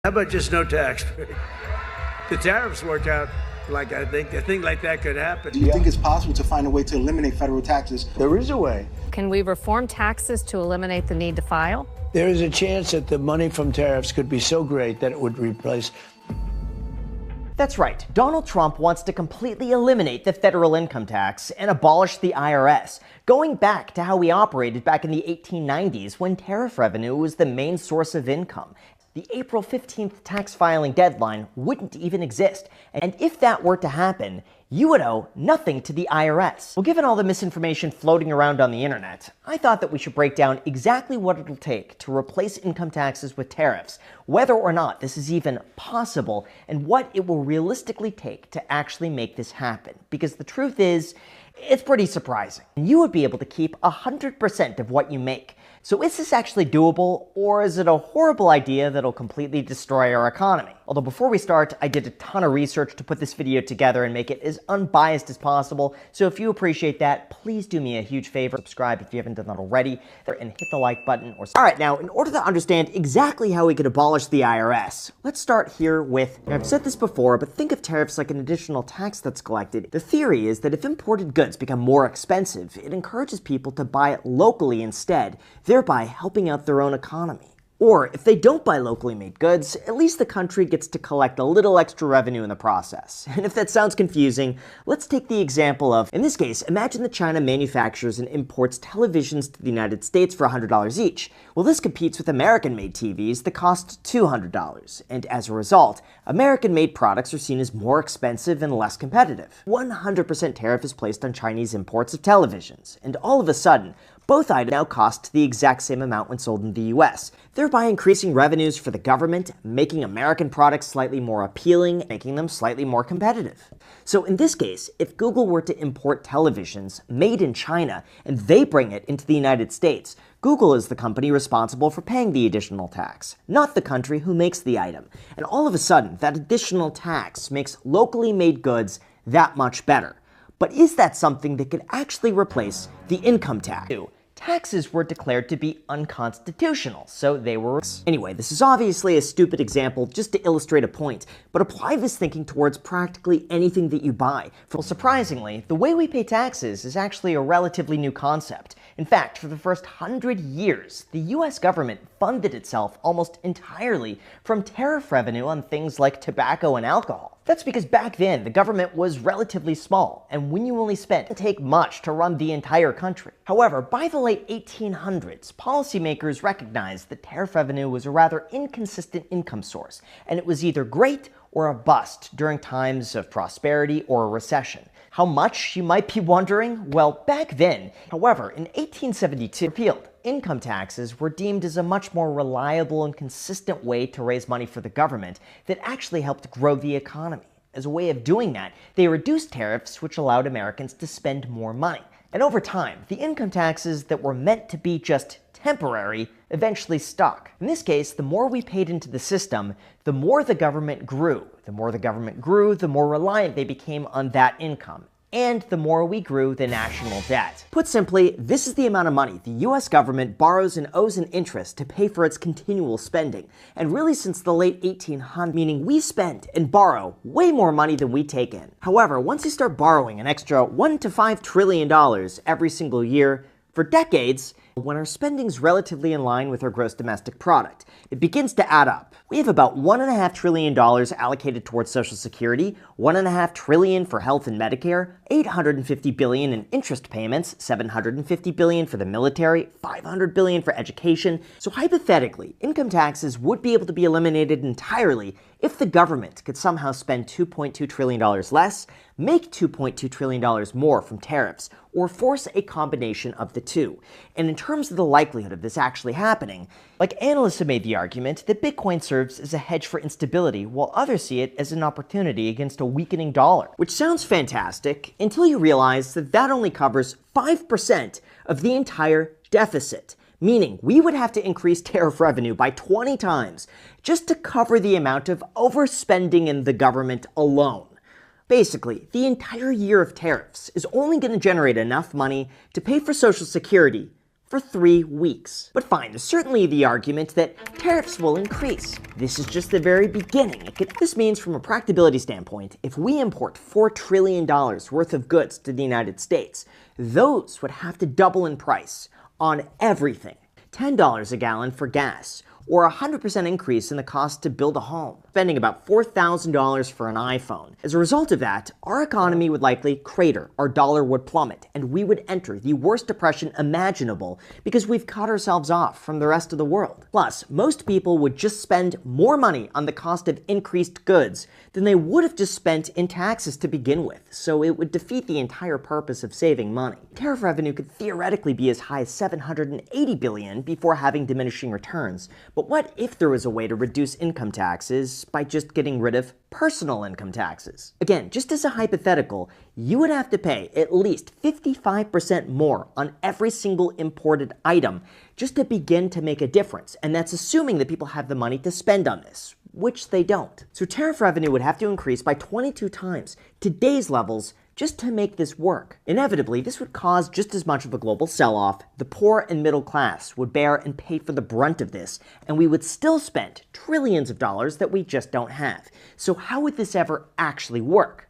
How about just no tax? The tariffs work out like I think like that could happen. Do you think it's possible to find a way to eliminate federal taxes? There is a way. Can we reform taxes to eliminate the need to file? There is a chance that the money from tariffs could be so great that it would replace. That's right. Donald Trump wants to completely eliminate the federal income tax and abolish the IRS, going back to how we operated back in the 1890s when tariff revenue was the main source of income. The April 15th tax filing deadline wouldn't even exist, and if that were to happen, you would owe nothing to the IRS. Well, given all the misinformation floating around on the internet, I thought that we should break down exactly what it'll take to replace income taxes with tariffs, whether or not this is even possible, and what it will realistically take to actually make this happen. Because the truth is, it's pretty surprising. You would be able to keep 100% of what you make. So is this actually doable, or is it a horrible idea that'll completely destroy our economy? Although before we start, I did a ton of research to put this video together and make it as unbiased as possible, so if you appreciate that, please do me a huge favor, subscribe if you haven't done that already, and hit the like button. Alright, now, in order to understand exactly how we could abolish the IRS, let's start here with, I've said this before, but think of tariffs like an additional tax that's collected. The theory is that if imported goods become more expensive, it encourages people to buy it locally instead, thereby helping out their own economy. Or, if they don't buy locally made goods, at least the country gets to collect a little extra revenue in the process. And if that sounds confusing, let's take the example of, in this case, imagine that China manufactures and imports televisions to the United States for $100 each. Well, this competes with American-made TVs that cost $200. And as a result, American-made products are seen as more expensive and less competitive. 100% tariff is placed on Chinese imports of televisions, and all of a sudden, both items now cost the exact same amount when sold in the US, thereby increasing revenues for the government, making American products slightly more appealing, making them slightly more competitive. So in this case, if Google were to import televisions made in China and they bring it into the United States, Google is the company responsible for paying the additional tax, not the country who makes the item. And all of a sudden, that additional tax makes locally made goods that much better. But is that something that could actually replace the income tax? Taxes were declared to be unconstitutional, so they were... Anyway, this is obviously a stupid example just to illustrate a point, but apply this thinking towards practically anything that you buy. Well, surprisingly, the way we pay taxes is actually a relatively new concept. In fact, for the first 100 years, the US government funded itself almost entirely from tariff revenue on things like tobacco and alcohol. That's because back then, the government was relatively small, and when you only spent, it didn't take much to run the entire country. However, by the late 1800s, policymakers recognized that tariff revenue was a rather inconsistent income source, and it was either great or a bust during times of prosperity or a recession. How much, you might be wondering? Well, back then, however, in 1872, repealed. Income taxes were deemed as a much more reliable and consistent way to raise money for the government that actually helped grow the economy. As a way of doing that, they reduced tariffs, which allowed Americans to spend more money. And over time, the income taxes that were meant to be just temporary eventually stuck. In this case, the more we paid into the system, the more the government grew. The more the government grew, the more reliant they became on that income. And the more we grew the national debt. Put simply, this is the amount of money the US government borrows and owes in interest to pay for its continual spending. And really since the late 1800s, meaning we spend and borrow way more money than we take in. However, once you start borrowing an extra $1 to $5 trillion every single year, for decades, when our spending's relatively in line with our gross domestic product, it begins to add up. We have about $1.5 trillion allocated towards Social Security, $1.5 trillion for health and Medicare, $850 billion in interest payments, $750 billion for the military, $500 billion for education. So hypothetically, income taxes would be able to be eliminated entirely if the government could somehow spend $2.2 trillion less, make $2.2 trillion more from tariffs, or force a combination of the two. And in terms of the likelihood of this actually happening, like analysts have made the argument that Bitcoin serves as a hedge for instability, while others see it as an opportunity against a weakening dollar. Which sounds fantastic until you realize that that only covers 5% of the entire deficit. Meaning we would have to increase tariff revenue by 20 times just to cover the amount of overspending in the government alone. Basically, the entire year of tariffs is only going to generate enough money to pay for Social Security for 3 weeks. But fine, there's certainly the argument that tariffs will increase. This is just the very beginning. This means, from a practicability standpoint, if we import $4 trillion worth of goods to the United States, those would have to double in price on everything. $10 a gallon for gas, or a 100% increase in the cost to build a home, spending about $4,000 for an iPhone. As a result of that, our economy would likely crater, our dollar would plummet, and we would enter the worst depression imaginable because we've cut ourselves off from the rest of the world. Plus, most people would just spend more money on the cost of increased goods than they would have just spent in taxes to begin with, so it would defeat the entire purpose of saving money. Tariff revenue could theoretically be as high as $780 billion before having diminishing returns. But what if there was a way to reduce income taxes by just getting rid of personal income taxes? Again, just as a hypothetical, you would have to pay at least 55% more on every single imported item just to begin to make a difference, and that's assuming that people have the money to spend on this, which they don't. So tariff revenue would have to increase by 22 times today's levels just to make this work. Inevitably, this would cause just as much of a global sell-off. The poor and middle class would bear and pay for the brunt of this, and we would still spend trillions of dollars that we just don't have. So how would this ever actually work?